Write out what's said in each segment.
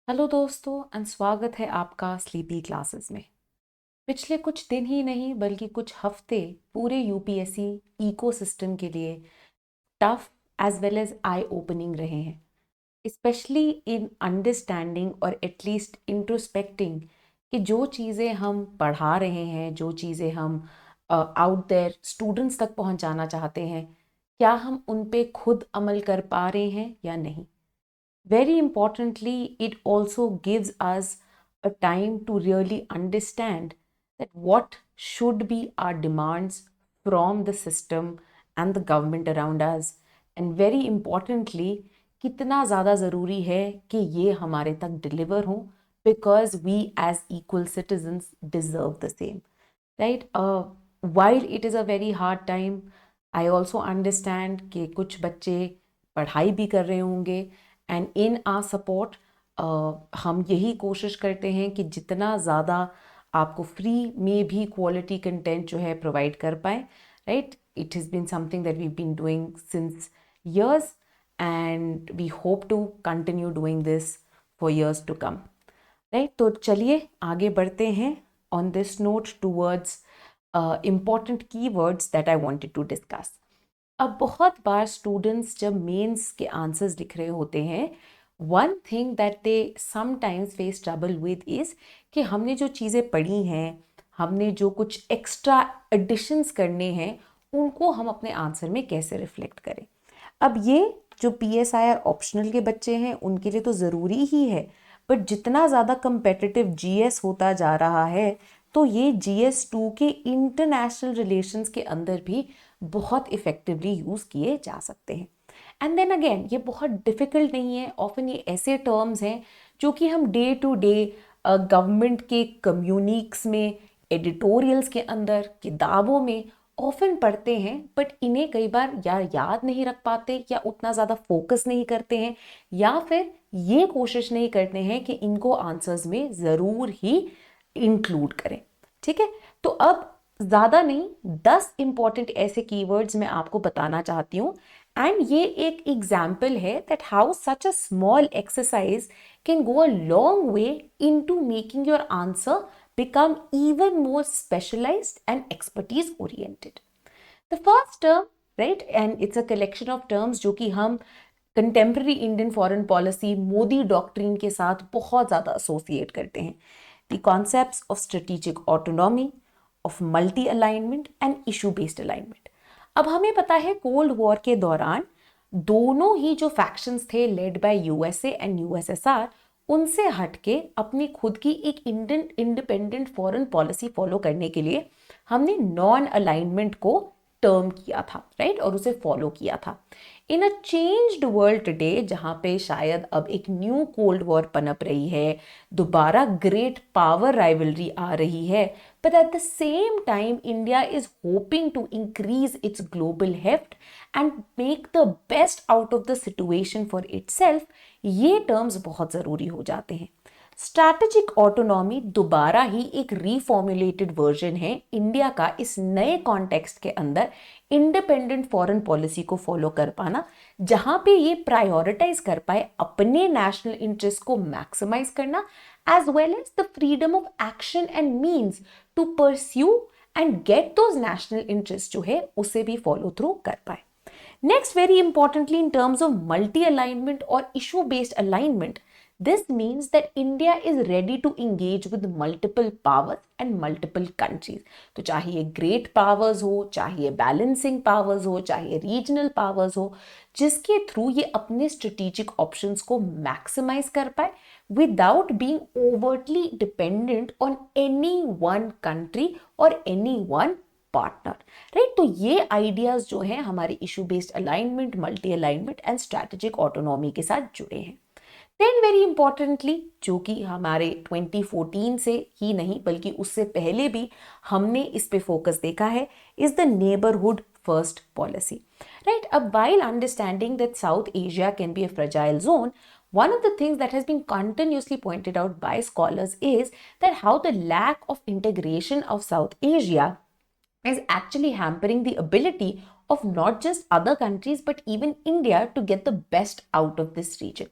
Hello दोस्तों and स्वागत है आपका स्लीपी क्लासेस में। पिछले कुछ दिन ही नहीं बल्कि कुछ हफ्ते पूरे यूपीएससी इकोसिस्टम के लिए tough as well as eye opening रहे हैं, स्पेशली इन अंडरस्टैंडिंग और एटलीस्ट इंट्रोस्पेक्टिंग कि जो चीज़ें हम पढ़ा रहे हैं, जो चीज़ें हम आउट देयर स्टूडेंट्स तक पहुंचाना चाहते हैं, क्या हम उन पे खुद अमल कर पा रहे हैं या नहीं। Very importantly, it also gives us a time to really understand that what should be our demands from the system and the government around us. And very importantly, कितना ज़्यादा ज़रूरी है कि ये हमारे तक डिलीवर हो, because we as equal citizens deserve the same, right? While it is a very hard time, I also understand कि कुछ बच्चे पढ़ाई भी कर रहे होंगे एंड इन आर सपोर्ट हम यही कोशिश करते हैं कि जितना ज़्यादा आपको फ्री में भी क्वालिटी कंटेंट जो है प्रोवाइड कर पाए, right. It has been something that we been doing since years and we hope to continue doing this for years to come, right? तो चलिए आगे बढ़ते हैं on this note towards important keywords that I wanted to discuss. अब बहुत बार students जब mains के answers लिख रहे होते हैं, one thing that they sometimes face trouble with is कि हमने जो चीज़ें पढ़ी हैं, हमने जो कुछ एक्स्ट्रा एडिशंस करने हैं, उनको हम अपने आंसर में कैसे रिफ्लेक्ट करें। अब ये जो PSIR ऑप्शनल के बच्चे हैं उनके लिए तो ज़रूरी ही है, बट जितना ज़्यादा कंपेटिटिव GS होता जा रहा है तो ये GS2 के इंटरनेशनल रिलेशंस के अंदर भी बहुत इफ़ेक्टिवली यूज़ किए जा सकते हैं। एंड देन अगेन ये बहुत डिफ़िकल्ट नहीं है, ऑफन ये ऐसे टर्म्स हैं जो कि हम डे टू डे गवर्नमेंट के कम्युनिक्स में, एडिटोरियल्स के अंदर, किताबों में ऑफन पढ़ते हैं, बट इन्हें कई बार या याद नहीं रख पाते या उतना ज़्यादा फोकस नहीं करते हैं या फिर ये कोशिश नहीं करते हैं कि इनको आंसर्स में ज़रूर ही इंक्लूड करें। ठीक है, तो अब ज़्यादा नहीं, 10 इंपॉर्टेंट ऐसे कीवर्ड्स मैं आपको बताना चाहती हूँ एंड ये एक एग्जाम्पल है that how such a small exercise can go a long way into making your answer become even more specialized and expertise oriented. The first term, right, and it's a collection of terms जो कि हम contemporary Indian foreign policy Modi doctrine के साथ बहुत ज़्यादा associate करते हैं। The concepts of strategic autonomy, of multi alignment and issue based alignment. अब हमें पता है कोल्ड वॉर के दौरान दोनों ही जो फैक्शंस थे led by USA and USSR, उनसे हटके अपनी खुद की एक Indian independent foreign policy follow करने के लिए हमने नॉन अलाइनमेंट को टर्म किया था, राइट, और उसे फॉलो किया था। इन अ चेंज्ड वर्ल्ड टुडे, जहाँ पे शायद अब एक न्यू कोल्ड वॉर पनप रही है, दोबारा ग्रेट पावर राइवलरी आ रही है, but at the same time India is hoping to increase its global heft and make the best out of the situation for itself, ये टर्म्स बहुत ज़रूरी हो जाते हैं। स्ट्रैटेजिक ऑटोनॉमी दोबारा ही एक रीफॉर्मुलेटेड वर्जन है इंडिया का इस नए कॉन्टेक्स्ट के अंदर इंडिपेंडेंट फॉरेन पॉलिसी को फॉलो कर पाना, जहां पे ये प्रायोरिटाइज कर पाए अपने नेशनल इंटरेस्ट को मैक्सिमाइज करना as well as the freedom of action and means to pursue and get those national interest जो है उसे भी फॉलो थ्रू कर पाए। Next, very importantly, in terms of multi-alignment or issue-based alignment, this means that India is ready to engage with multiple powers and multiple countries. तो चाहे ये great powers हो, चाहे ये balancing powers हो, चाहे ये regional powers हो, जिसके थ्रू ये अपने strategic options को maximize कर पाए without being overtly dependent on any one country or any one partner, right. तो ये आइडियाज जो हैं हमारे issue based alignment, multi alignment and strategic autonomy के साथ जुड़े हैं। देन वेरी इंपॉर्टेंटली, जो कि हमारे 2014 से ही नहीं बल्कि उससे पहले भी हमने इस पे फोकस देखा है, is the neighbourhood first policy, right. अब while understanding that South Asia can be a fragile zone, one of the things that has been continuously pointed out by scholars is that how the lack of integration of South Asia is actually hampering the ability of not just other countries but even India to get the best out of this region.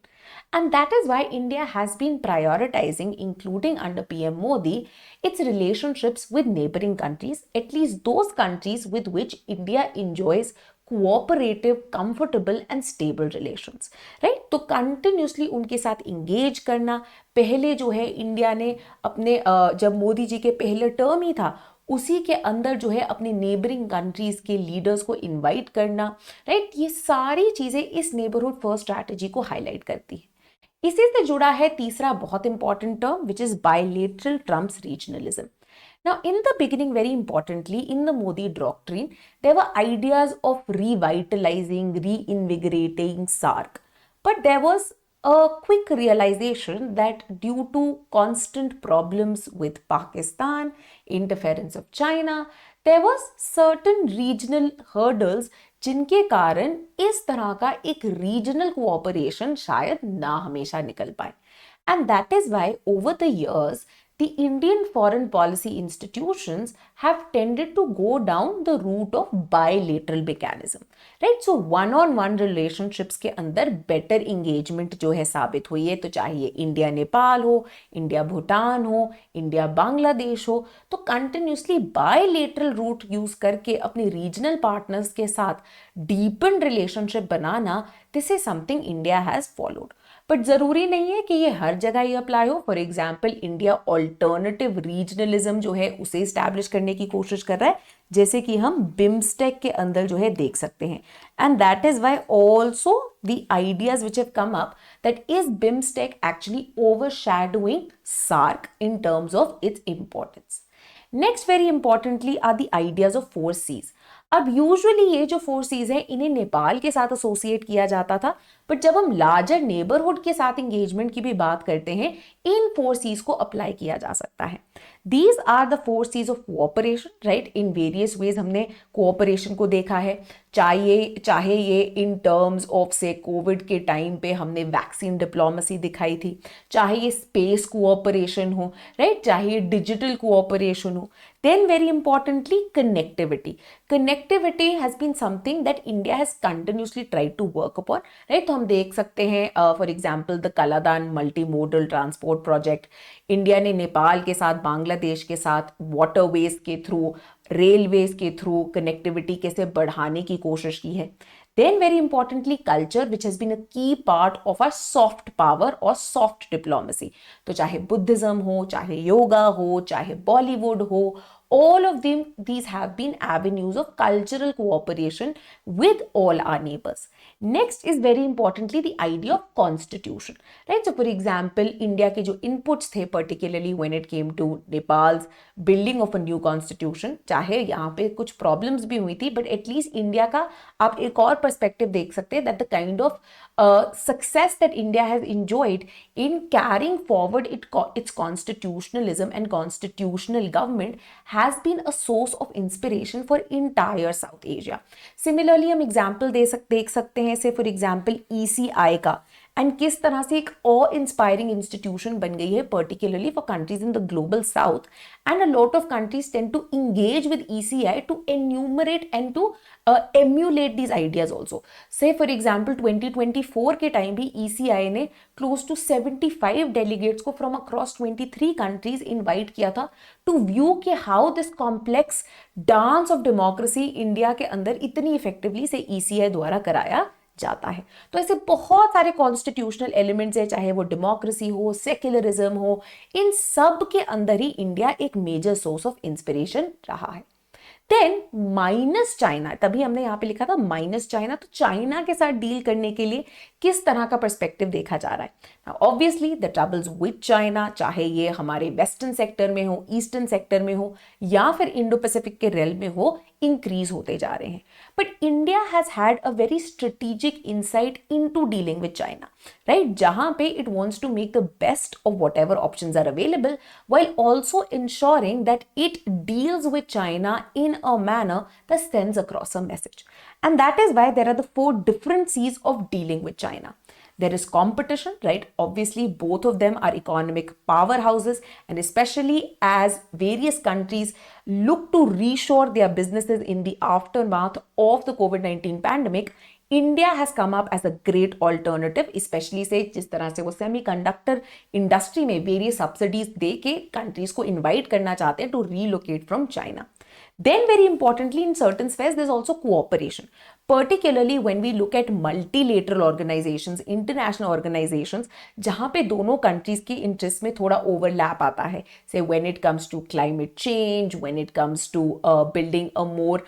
And that is why India has been prioritizing, including under PM Modi, its relationships with neighboring countries, at least those countries with which India enjoys cooperative, comfortable and stable relations, right? तो continuously उनके साथ engage करना, पहले जो है India ने अपने जब मोदी जी के पहले टर्म ही था उसी के अंदर जो है अपनी नेबरिंग कंट्रीज के लीडर्स को इनवाइट करना, राइट? ये सारी चीजें इस नेबरहुड फर्स्ट स्ट्रैटेजी को हाईलाइट करती है। इसी से जुड़ा है तीसरा बहुत important term which is bilateral Trump's regionalism. Now, in the beginning, very importantly, in the Modi doctrine, there were ideas of revitalizing, reinvigorating SAARC. But there was a quick realization that due to constant problems with Pakistan, interference of China, there was certain regional hurdles जिनके कारण इस तरह का एक regional cooperation शायद ना हमेशा निकल पाए। And that is why over the years, the Indian foreign policy institutions have tended to go down the route of bilateral mechanism, right? So one-on-one relationships के अंदर better engagement जो है साबित हुई है, तो चाहे ये इंडिया नेपाल हो, इंडिया भूटान हो, इंडिया बांग्लादेश हो, तो continuously bilateral route use करके अपने regional partners के साथ deepened relationship banana, this is something India has followed. But जरूरी नहीं है कि ये हर जगह ही अप्लाई हो। For example India alternative regionalism जो है उसे स्टैब्लिश करने की कोशिश कर रहा है, जैसे कि हम बिम्स्टेक के अंदर जो है देख सकते हैं। And that is why also the ideas which have come up that is BIMSTEC actually overshadowing SAARC in terms of its importance. Next very importantly are the ideas of 4 C's। अब यूजुअली ये जो 4 C's हैं इन्हें नेपाल के साथ एसोसिएट किया जाता था, बट जब हम लार्जर नेबरहुड के साथ इंगेजमेंट की भी बात करते हैं इन 4 C's को अप्लाई किया जा सकता है। These are the 4 C's of cooperation, right? In various ways हमने cooperation को देखा है, चाहे ये in terms of से कोविड के टाइम पे हमने वैक्सीन डिप्लोमेसी दिखाई थी, चाहे ये स्पेस कोऑपरेशन हो, राइट? चाहे ये डिजिटल कोऑपरेशन हो। Then very importantly, connectivity. Connectivity has been something that India has continuously tried to work upon, right? तो हम देख सकते हैं for example the Kaladan multimodal transport project, India ने नेपाल के साथ, बांग्लादेश के साथ वाटरवेज के थ्रू, रेलवेज के थ्रू कनेक्टिविटी कैसे बढ़ाने की कोशिश की है। Then very importantly culture which has been a key part of our soft power or soft diplomacy. तो चाहे बुद्धिज्म हो, चाहे योगा हो, चाहे बॉलीवुड हो, all of them, these have been avenues of cultural cooperation with all our neighbors. Next is very importantly the idea of constitution, right? So for example, India के जो inputs थे particularly when it came to Nepal's building of a new constitution, चाहे यहाँ पे कुछ problems भी हुई थी, but at least India का आप एक और perspective देख सकते हैं that the kind of success that India has enjoyed in carrying forward its constitutionalism and constitutional government has been a source of inspiration for entire South Asia. Similarly, हम example देख सकते हैं से for example ECI का, and किस तरह से एक ऑ इंस्पायरिंग इंस्टीट्यूशन बन गई है particularly for countries in the global south, and a lot of countries tend to engage with ECI to enumerate and to emulate these ideas also. Say for example 2024 के time भी ECI ने close to 75 delegates को from across 23 countries invite किया था to view के how this complex dance of democracy India के अंदर इतनी effectively से ECI द्वारा कराया जाता है। तो ऐसे बहुत सारे कॉन्स्टिट्यूशनल एलिमेंट्स है, चाहे वो डेमोक्रेसी हो, सेक्युलरिज्म हो, इन सब के अंदर ही इंडिया एक मेजर सोर्स ऑफ इंस्पिरेशन रहा है। देन माइनस चाइना, तभी हमने यहाँ पे लिखा था माइनस चाइना, तो चाइना के साथ डील करने के लिए किस तरह का पर्सपेक्टिव देखा जा रहा है। Obviously the troubles with China, चाहे ये हमारे वेस्टर्न सेक्टर में हो, ईस्टर्न सेक्टर में हो, या फिर इंडो पैसिफिक के रेल में हो, इंक्रीज होते जा रहे हैं। But India has had a very strategic insight into dealing with China, right, जहां पे it wants to make the best of whatever options are available while also ensuring that it deals with China in a manner that sends across a message. And that is why there are the 4 different C's of dealing with China. There is competition, right? Obviously, both of them are economic powerhouses, and especially as various countries look to reshore their businesses in the aftermath of the COVID-19 pandemic, India has come up as a great alternative, specially से जिस तरह से वो semiconductor industry में various subsidies दे के countries को invite करना चाहते हैं to relocate from China. Then, very importantly, in certain spheres, there's also cooperation. Particularly when we look at multilateral organizations, international organizations, जहाँ पे दोनों countries की interest में थोड़ा overlap आता है. Say when it comes to climate change, when it comes to building a more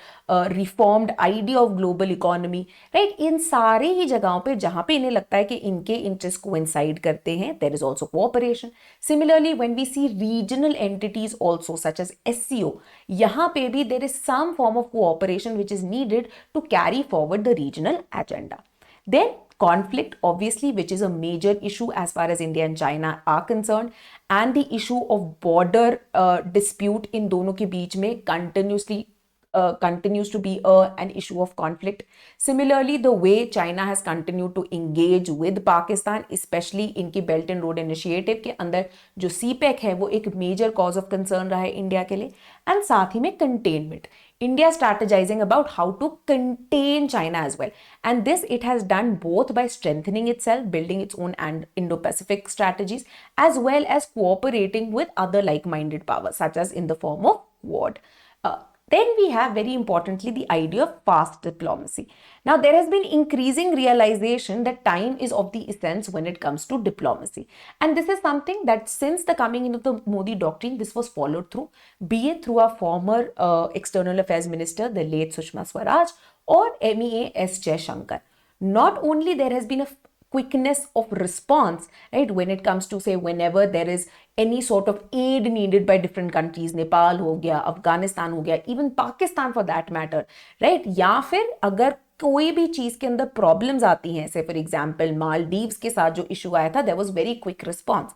reformed idea of global economy, right? इन सारे ही जगहों पे जहाँ पे इन्हें लगता है कि इनके interest coincide करते हैं, there is also cooperation. Similarly, when we see regional entities also such as SCO, यहाँ पे भी there is some form of cooperation which is needed to carry forward the regional agenda. Then conflict, obviously, which is a major issue as far as India and China are concerned, and the issue of border dispute in दोनों के बीच में continues to be an issue of conflict. Similarly, the way China has continued to engage with Pakistan, especially इनकी Belt and Road Initiative के अंदर जो CPEC है वो एक major cause of concern रहा है इंडिया के लिए. And साथ ही में containment. India strategizing about how to contain China as well. And this it has done both by strengthening itself, building its own and Indo-Pacific strategies, as well as cooperating with other like-minded powers, such as in the form of Quad. Then we have, very importantly, the idea of fast diplomacy. Now, there has been increasing realization that time is of the essence when it comes to diplomacy. And this is something that since the coming in of the Modi doctrine, this was followed through, be it through our former External Affairs Minister, the late Sushma Swaraj, or MEA S. Jaishankar. Not only there has been a quickness of response, right, when it comes to, say, whenever there is any sort of aid needed by different countries, Nepal हो गया, अफगानिस्तान हो गया, even Pakistan for that matter, right, या फिर अगर कोई भी चीज के अंदर प्रॉब्लम्स आती हैं, से फॉर एग्जांपल मालदीव्स के साथ जो इशू आया था, there was very quick response.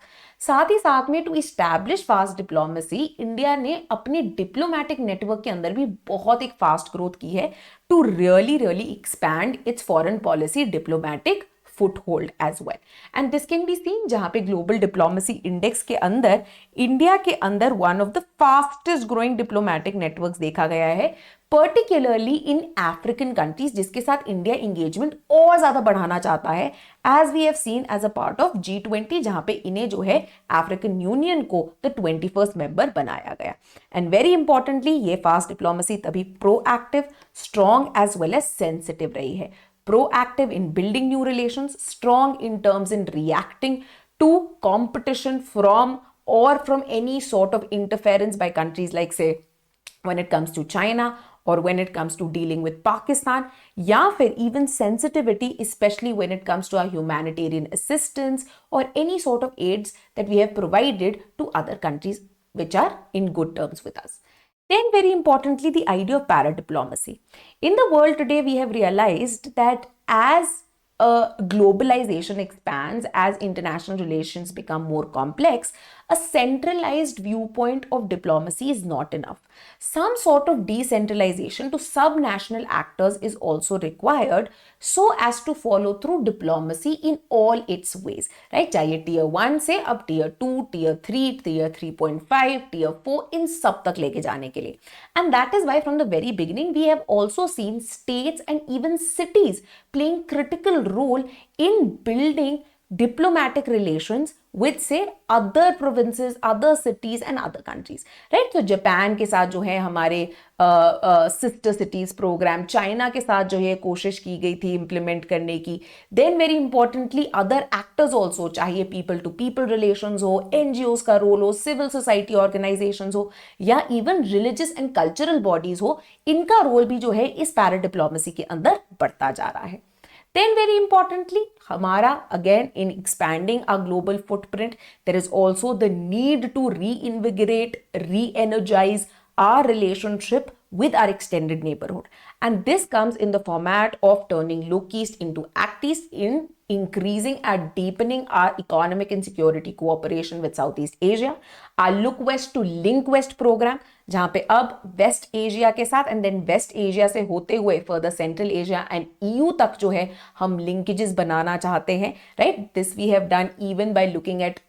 साथ ही साथ में to establish fast diplomacy, India ने अपने डिप्लोमेटिक नेटवर्क के अंदर भी बहुत एक फास्ट ग्रोथ की है to really expand its foreign policy diplomatic foothold as well. And this can be seen जहाँ पे global diplomacy index के अंदर इंडिया के अंदर one of the fastest growing diplomatic networks देखा गया है, particularly in African countries, जिसके साथ इंडिया engagement और ज़्यादा बढ़ाना चाहता है, as we have seen as a part of G20, जहाँ पे इन्हें जो है African Union को the 21st member बनाया गया. And very importantly, ये fast diplomacy तभी proactive, strong as well as sensitive रही है. Proactive in building new relations, strong in terms in reacting to competition from any sort of interference by countries like, say, when it comes to China or when it comes to dealing with Pakistan, या फिर even sensitivity, especially when it comes to our humanitarian assistance or any sort of aids that we have provided to other countries which are in good terms with us. Then, very importantly, the idea of paradiplomacy. In the world today, we have realized that as globalization expands, as international relations become more complex, a centralized viewpoint of diplomacy is not enough. Some sort of decentralization to subnational actors is also required so as to follow through diplomacy in all its ways, right? चाहे tier 1 से अब tier 2, tier 3, tier 3.5, tier 4, इन सब तक लेके जाने के लिए. And that is why from the very beginning we have also seen states and even cities playing critical role in building diplomatic relations with, say, other provinces, other cities and other countries, right? So Japan के साथ जो है हमारे sister cities program, China के साथ जो है कोशिश की गई थी implement करने की. Then very importantly other actors also, चाहे people to people relations हो, NGOs का role हो, civil society organizations हो, या even religious and cultural bodies हो, इनका role भी जो है इस paradiplomacy के अंदर बढ़ता जा रहा है. Then very importantly, हमारा again in expanding our global footprint, there is also the need to reinvigorate, re-energize our relationship with our extended neighborhood. And this comes in the format of turning Look-East into Act-East, in increasing and deepening our economic and security cooperation with Southeast Asia. Our Look West to Link West program, जहाँ पे अब waste Asia के साथ and then waste Asia से होते हुए further central Asia and EU तक जो है हम लिंकेजेस बनाना चाहते हैं, right. This we have done even by looking at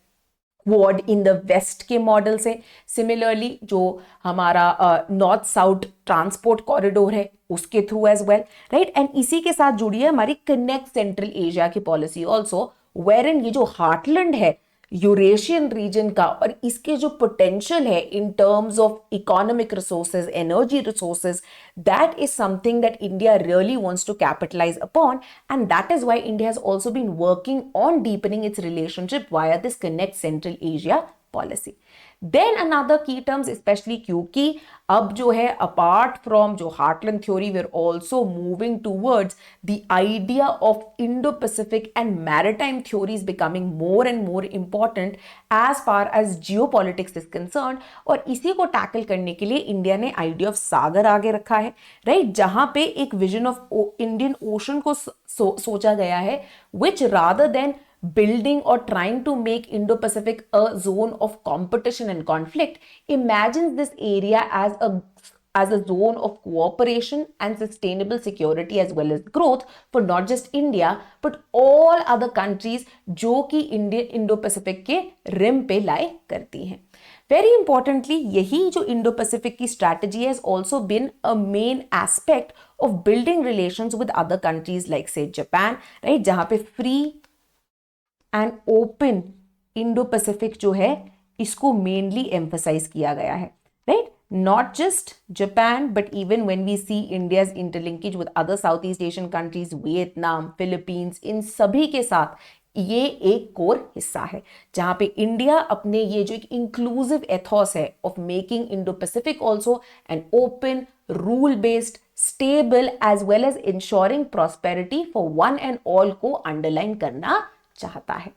quad in the west के मॉडल से. सिमिलरली जो हमारा नॉर्थ साउथ ट्रांसपोर्ट कॉरिडोर है, उसके through as well, right. And इसी के साथ जुड़ी है हमारी कनेक्ट सेंट्रल एशिया की पॉलिसी ऑल्सो, वेर इन ये जो हार्टलैंड है यूरेशियन रीजन का और इसके जो पोटेंशियल है in terms of economic resources, energy resources, that is something that India really wants to capitalise upon, and that is why India has also been working on deepening its relationship via this connect central Asia policy. Then another key terms, specially क्योंकि अब जो है apart from जो heartland theory we are also moving towards the idea of Indo Pacific and maritime theories becoming more and more important as far as geopolitics is concern. और इसी को tackle करने के लिए इंडिया ने idea of सागर आगे रखा है, राइट, जहां पे एक विजन ऑफ इंडियन ओशन को सोचा गया है, which rather than building or trying to make Indo-Pacific a zone of competition and conflict, imagines this area as a zone of cooperation and sustainable security as well as growth for not just India but all other countries जो कि Indo-Pacific के rim पे लाई करती हैं। Very importantly, यही जो Indo-Pacific की strategy has also been a main aspect of building relations with other countries like say Japan, right, जहाँ पे free and open Indo Pacific जो है इसको मेनली एम्फसाइज किया गया है, right. Not just Japan but even when we see India's interlinkage with other south east Asian countries, Vietnam, Philippines, इन सभी के साथ ये एक कोर हिस्सा है जहां पे इंडिया अपने ये जो एक इंक्लूसिव एथॉस है of making Indo Pacific also an open, rule based, stable as well as ensuring prosperity for one and all को अंडरलाइन करना चाहता है।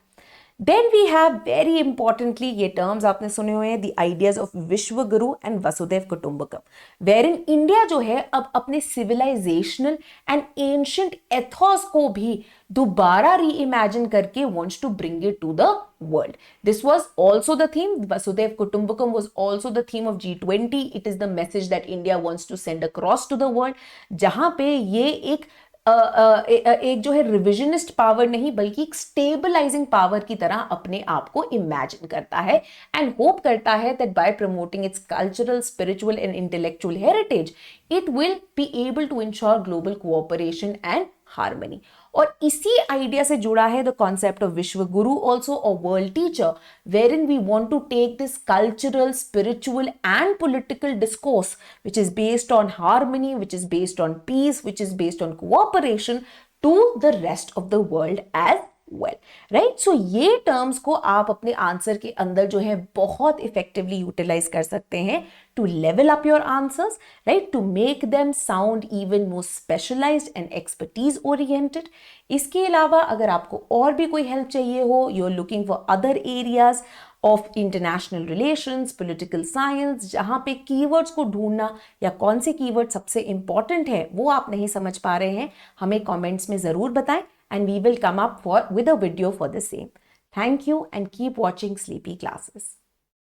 Then we have very importantly, ये टर्म्स आपने सुने हुए हैं, द आइडियाज ऑफ विश्व गुरु एंड वसुधैव कुटुंबकम, वेर इन इंडिया जो है अब अपने सिविलाइजेशनल एंड एंशिएंट एथॉस को भी दोबारा री इमेजिन करके wants to bring it to the world. This was also the theme, Vasudhaiva Kutumbakam was also the theme of G20। It is the message that India wants to send across to the world, जहां पे ये एक जो है revisionist power नहीं बल्कि एक stabilising power की तरह अपने आप को इमेजिन करता है एंड होप करता है that by promoting its cultural, spiritual and intellectual heritage it will be able to ensure global cooperation and harmony. और इसी आइडिया से जुड़ा है द कॉन्सेप्ट ऑफ विश्व गुरु ऑल्सो, और world teacher, wherein we want to take this cultural, spiritual and political discourse which is based on harmony, which is based on peace, which is based on cooperation to the rest of the world as well, right. So ये terms को आप अपने answer के अंदर जो है बहुत effectively utilise कर सकते हैं to level up your answers, right, to make them sound even more specialised and expertise oriented. इसके अलावा अगर आपको और भी कोई हेल्प चाहिए हो, you are looking for other areas of international relations, political science, जहां पे कीवर्ड्स को ढूंढना या कौन से कीवर्ड सबसे इंपॉर्टेंट है वो आप नहीं समझ पा रहे हैं, हमें कमेंट्स में जरूर बताएं and we will come up with a video for the same. Thank you and keep watching Sleepy Classes.